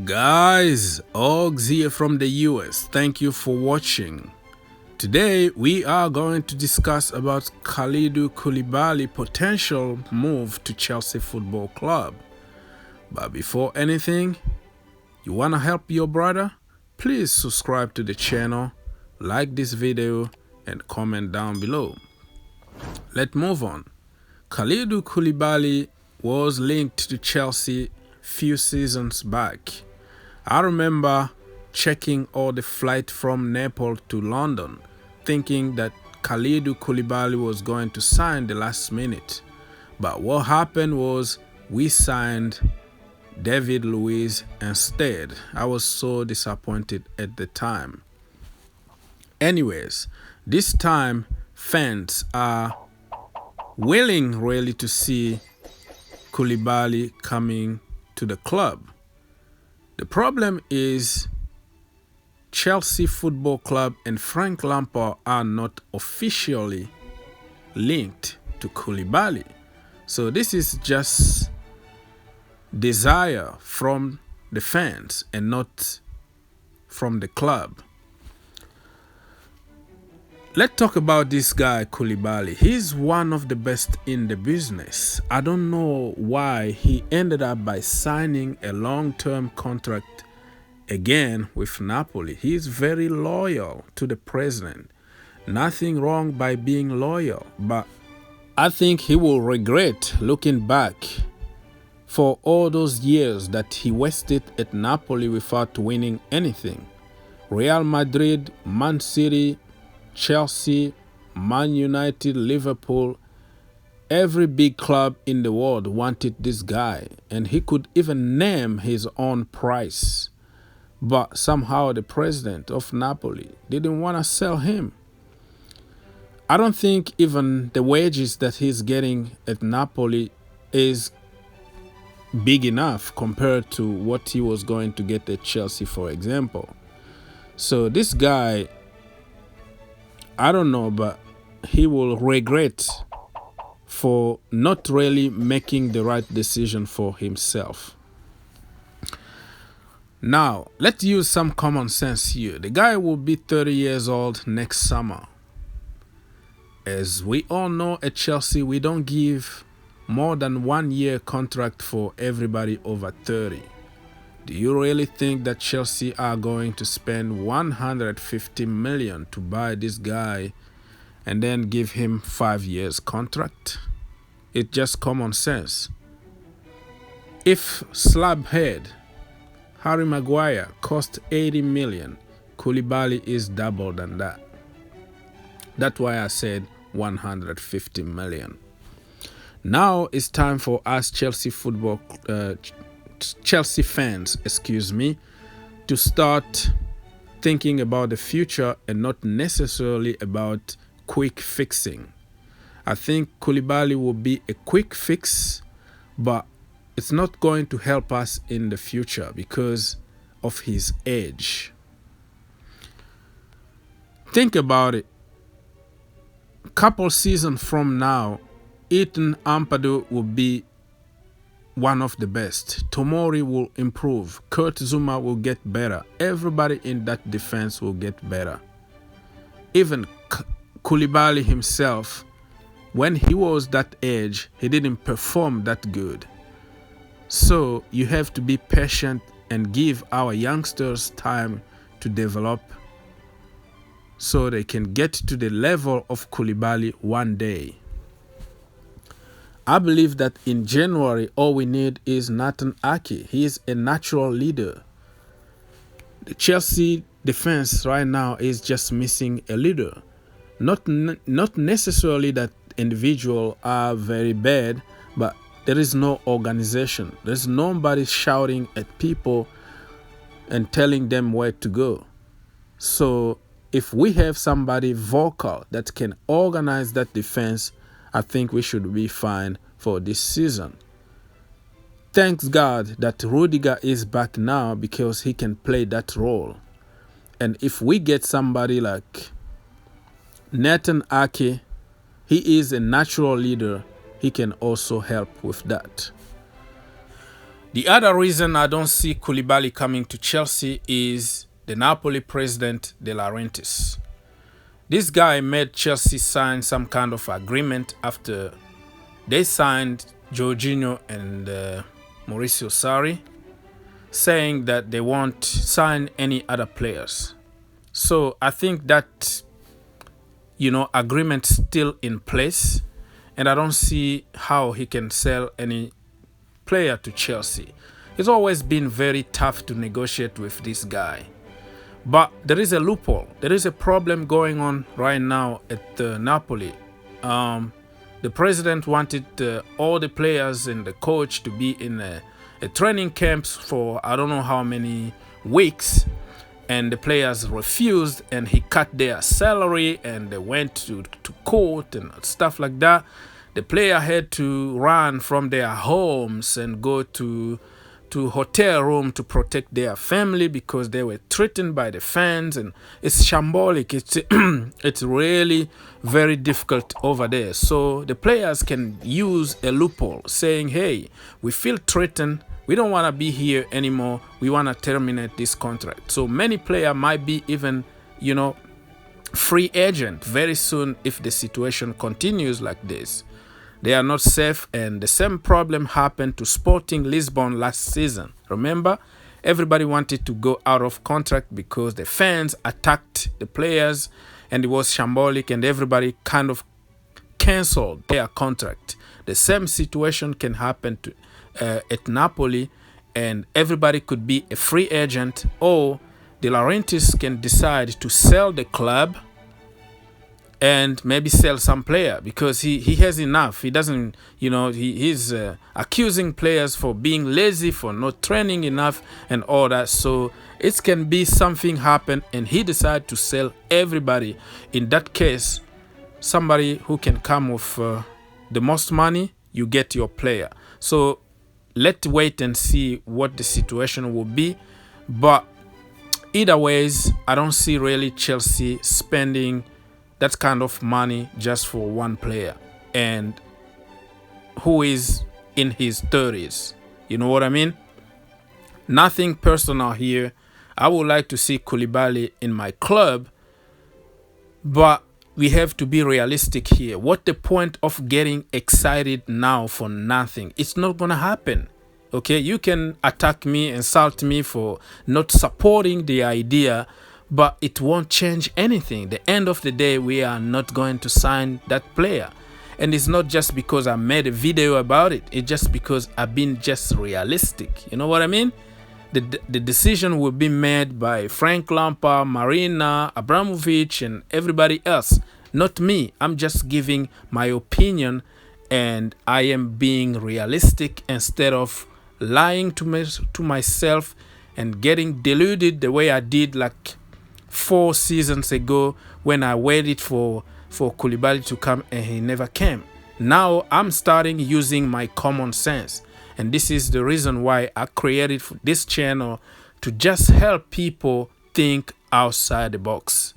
Guys, Ogs here from the US. Thank you for watching. Today we are going to discuss about Kalidou Koulibaly potential move to Chelsea Football Club. But before anything, you wanna help your brother? Please subscribe to the channel, like this video and comment down below. Let's move on. Kalidou Koulibaly was linked to Chelsea few seasons back. I remember checking all the flight from Naples to London, thinking that Kalidou Koulibaly was going to sign the last minute. But what happened was we signed David Luiz instead. I was so disappointed at the time. Anyways, this time fans are willing really to see Koulibaly coming to the club. The problem is Chelsea Football Club and Frank Lampard are not officially linked to Koulibaly. So this is just desire from the fans and not from the club. Let's talk about this guy Koulibaly. He's one of the best in the business. I don't know why he ended up by signing a long-term contract again with Napoli. He's very loyal to the president. Nothing wrong by being loyal, but I think he will regret looking back for all those years that he wasted at Napoli without winning anything. Real Madrid, Man City, Chelsea, Man United, Liverpool, every big club in the world wanted this guy, and he could even name his own price. But somehow the president of Napoli didn't want to sell him. I don't think even the wages that he's getting at Napoli is big enough compared to what he was going to get at Chelsea, for example. So this guy, I don't know, but he will regret for not really making the right decision for himself. Now, let's use some common sense here. The guy will be 30 years old next summer. As we all know, at Chelsea, we don't give more than 1 year contract for everybody over 30. Do you really think that Chelsea are going to spend 150 million to buy this guy and then give him 5 years contract? It's just common sense. If Slabhead Harry Maguire cost 80 million, Koulibaly is double than that. That's why I said 150 million. Now it's time for us Chelsea fans, to start thinking about the future and not necessarily about quick fixing. I think Koulibaly will be a quick fix, but it's not going to help us in the future because of his age. Think about it. Couple seasons from now, Ethan Ampadu will be one of the best. Tomori will improve. Kurt Zouma will get better. Everybody in that defense will get better. Even Koulibaly himself, when he was that age, he didn't perform that good. So you have to be patient and give our youngsters time to develop so they can get to the level of Koulibaly one day. I believe that in January, all we need is Nathan Ake. He is a natural leader. The Chelsea defense right now is just missing a leader. Not necessarily that individuals are very bad, but there is no organization. There's nobody shouting at people and telling them where to go. So if we have somebody vocal that can organize that defense, I think we should be fine for this season. Thanks God that Rudiger is back now because he can play that role. And if we get somebody like Nathan Ake, he is a natural leader. He can also help with that. The other reason I don't see Koulibaly coming to Chelsea is the Napoli president, De Laurentiis. This guy made Chelsea sign some kind of agreement after they signed Jorginho and Mauricio Sarri, saying that they won't sign any other players. So I think that, agreement still in place, and I don't see how he can sell any player to Chelsea. It's always been very tough to negotiate with this guy. But there is a loophole. There is a problem going on right now at Napoli. The president wanted all the players and the coach to be in a training camps for I don't know how many weeks, and the players refused, and he cut their salary, and they went to court and stuff like that. The player had to run from their homes and go to hotel room to protect their family because they were threatened by the fans, and it's shambolic. It's really very difficult over there. So the players can use a loophole saying, hey, we feel threatened, we don't want to be here anymore, we want to terminate this contract. So many players might be even free agent very soon if the situation continues like this. They are not safe, and the same problem happened to Sporting Lisbon last season. Remember, everybody wanted to go out of contract because the fans attacked the players, and it was shambolic, and everybody kind of canceled their contract. The same situation can happen to at Napoli, and everybody could be a free agent, or De Laurentiis can decide to sell the club and maybe sell some player because he has enough. He doesn't, he's accusing players for being lazy, for not training enough and all that. So it can be something happen and he decide to sell everybody. In that case, somebody who can come with the most money, you get your player. So let's wait and see what the situation will be. But either ways, I don't see really Chelsea spending that kind of money just for one player and who is in his 30s. You know what I mean? Nothing personal here. I would like to see Koulibaly in my club, but we have to be realistic here. What the point of getting excited now for nothing? It's not gonna happen. Okay, you can attack me, insult me for not supporting the idea, but it won't change anything. The end of the day, we are not going to sign that player. And it's not just because I made a video about it. It's just because I've been just realistic. You know what I mean? The decision will be made by Frank Lampard, Marina, Abramovich, and everybody else. Not me. I'm just giving my opinion, and I am being realistic instead of lying to myself and getting deluded the way I did like 4 seasons ago when I waited for Koulibaly to come and he never came. Now I'm starting using my common sense, and this is the reason why I created this channel, to just help people think outside the box.